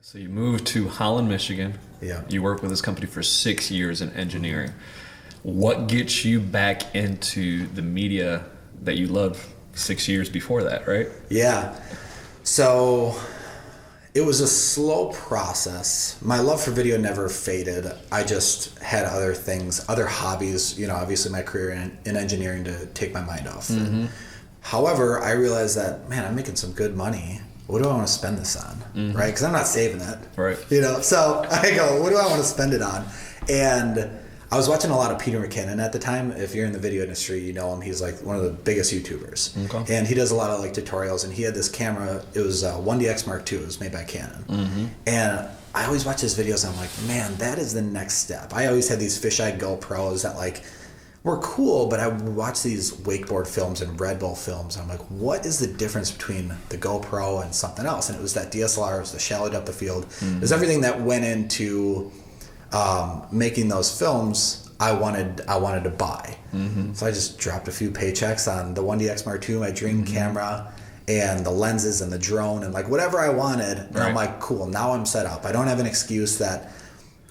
So you moved to Holland, Michigan. Yeah. You worked with this company for 6 years in engineering. What gets you back into the media that you loved 6 years before that, right? Yeah. So it was a slow process. My love for video never faded. I just had other things, other hobbies, obviously my career in engineering to take my mind off. Mm-hmm. However, I realized that, man, I'm making some good money. What do I want to spend this on? Mm-hmm. Right? Because I'm not saving it. Right. So I go, what do I want to spend it on? And I was watching a lot of Peter McKinnon at the time. If you're in the video industry, you know him. He's like one of the biggest YouTubers. Okay. And he does a lot of like tutorials. And he had this camera. It was a 1DX Mark II. It was made by Canon. Mm-hmm. And I always watch his videos. And I'm like, man, that is the next step. I always had these fisheye GoPros that like were cool, but I would watch these wakeboard films and Red Bull films. And I'm like, what is the difference between the GoPro and something else? And it was that DSLR. It was the shallow depth of field. Mm-hmm. It was everything that went into making those films. I wanted to buy. Mm-hmm. So I just dropped a few paychecks on the 1DX Mark II, my dream camera, and the lenses and the drone and like whatever I wanted. And I'm like, cool, now I'm set up. I don't have an excuse that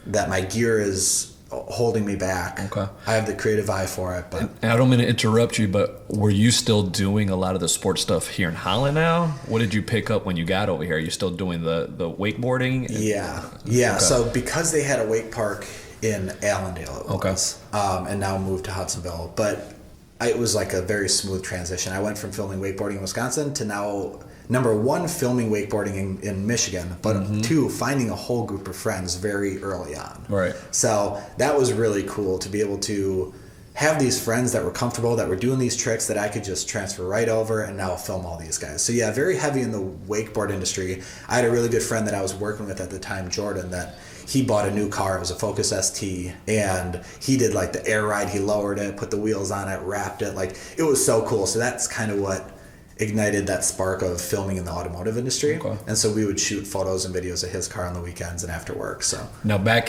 my gear is holding me back. Okay. I have the creative eye for it. But And I don't mean to interrupt you, but were you still doing a lot of the sports stuff here in Holland now? What did you pick up when you got over here? Are you still doing the wakeboarding? Yeah. Okay. So because they had a wake park in Allendale, it Okay. was, and now moved to Hudsonville. But it was like a very smooth transition. I went from filming wakeboarding in Wisconsin to now, number one, filming wakeboarding in Michigan, but two, finding a whole group of friends very early on. Right. So that was really cool to be able to have these friends that were comfortable, that were doing these tricks that I could just transfer right over and now film all these guys. So yeah, very heavy in the wakeboard industry. I had a really good friend that I was working with at the time, Jordan, that he bought a new car. It was a Focus ST, and he did like the air ride. He lowered it, put the wheels on it, wrapped it. Like, it was so cool. So that's kind of what ignited that spark of filming in the automotive industry. Okay. And so we would shoot photos and videos of his car on the weekends and after work. So Now back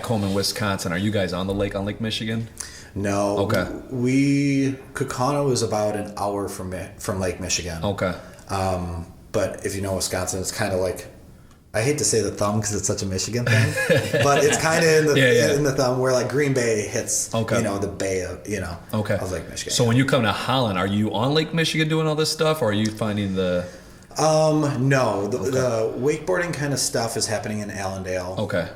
home in Wisconsin, are you guys on the lake on Lake Michigan? no, Okay. Kaukauna was about an hour from Lake Michigan. Okay. But if you know Wisconsin, it's kind of like, I hate to say the thumb because it's such a Michigan thing, but it's kind of in the thumb where like Green Bay hits, the bay of, of Lake Michigan. So when you come to Holland, are you on Lake Michigan doing all this stuff, or are you finding the... No, the wakeboarding kind of stuff is happening in Allendale. Okay.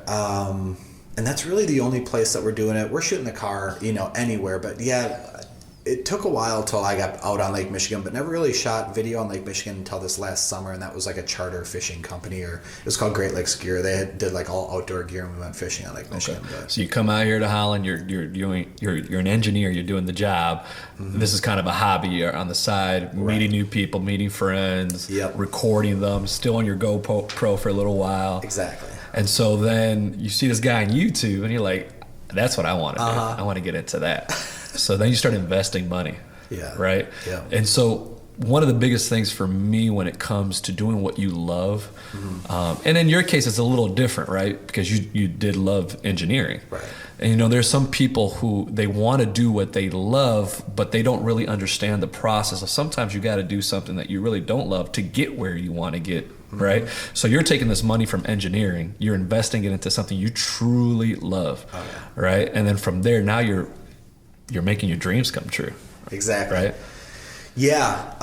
And that's really the only place that we're doing it. We're shooting the car, anywhere. But yeah, it took a while till I got out on Lake Michigan, but never really shot video on Lake Michigan until this last summer. And that was like a charter fishing company, or it was called Great Lakes Gear. They did like all outdoor gear, and we went fishing on Lake Michigan. Okay. So you come out here to Holland. You're an engineer. You're doing the job. Mm-hmm. This is kind of a hobby. You're on the side, meeting new people, meeting friends, recording them. Still on your GoPro for a little while. Exactly. And so then you see this guy on YouTube, and you're like, "That's what I want to do. I want to get into that." So then you start investing money. Yeah. Right. Yeah. And so one of the biggest things for me when it comes to doing what you love, and in your case it's a little different, right? Because you did love engineering. Right. And there's some people who they want to do what they love, but they don't really understand the process of sometimes you got to do something that you really don't love to get where you want to get. Right. So you're taking this money from engineering, you're investing it into something you truly love. Oh, yeah. Right. And then from there, now you're making your dreams come true. Exactly. Right. Yeah.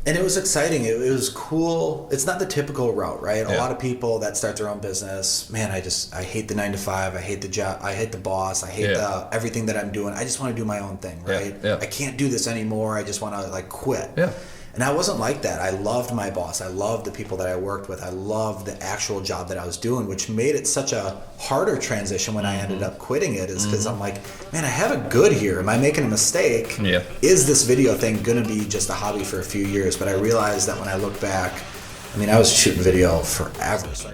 And it was exciting. It was cool. It's not the typical route, right? A lot of people that start their own business, man, I hate the 9 to 5. I hate the job. I hate the boss. I hate everything that I'm doing. I just want to do my own thing, right? Yeah. I can't do this anymore. I just want to like quit. Yeah. And I wasn't like that. I loved my boss. I loved the people that I worked with. I loved the actual job that I was doing, which made it such a harder transition when I ended up quitting it, is because I'm like, man, I have it good here. Am I making a mistake? Yeah. Is this video thing going to be just a hobby for a few years? But I realized that when I look back, I was shooting video forever. So